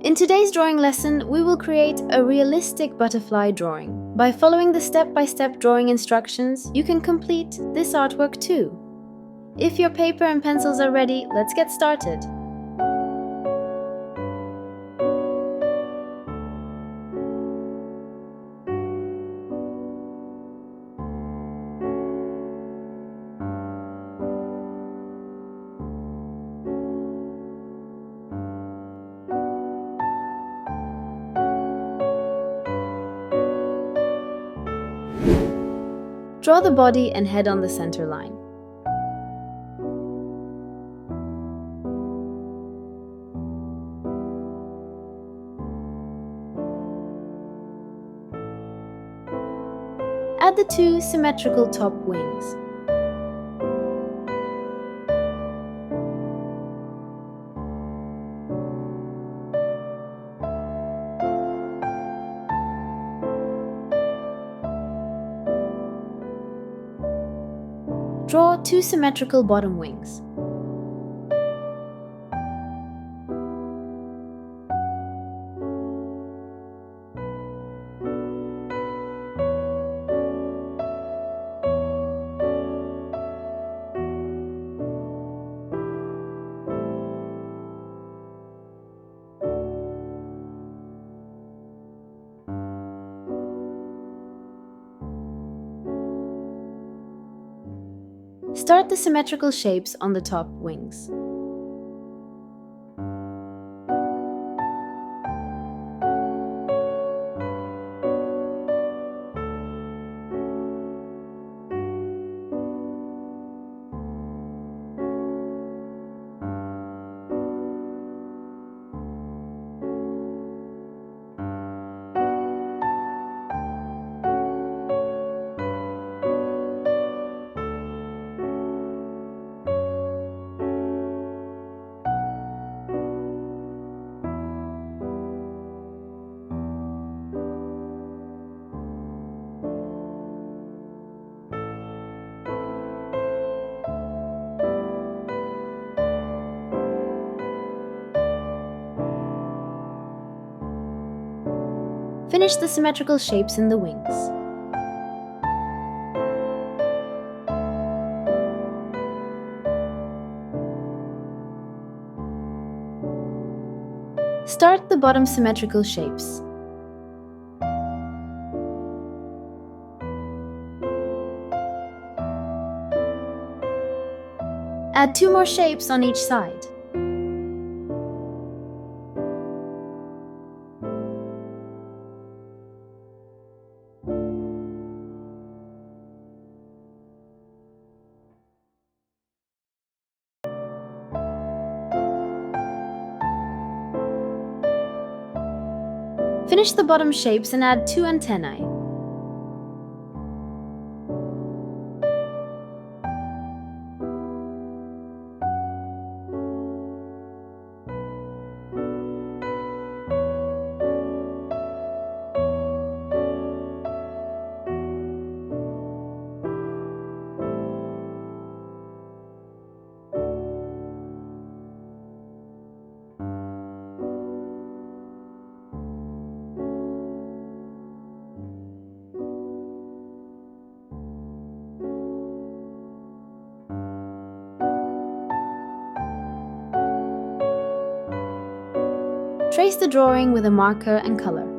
In today's drawing lesson, we will create a realistic butterfly drawing. By following the step-by-step drawing instructions, you can complete this artwork too. If your paper and pencils are ready, let's get started. Draw the body and head on the center line. Add the two symmetrical top wings. Draw two symmetrical bottom wings. Start the symmetrical shapes on the top wings. Finish the symmetrical shapes in the wings. Start the bottom symmetrical shapes. Add two more shapes on each side. Finish the bottom shapes and add two antennae. Trace the drawing with a marker and color.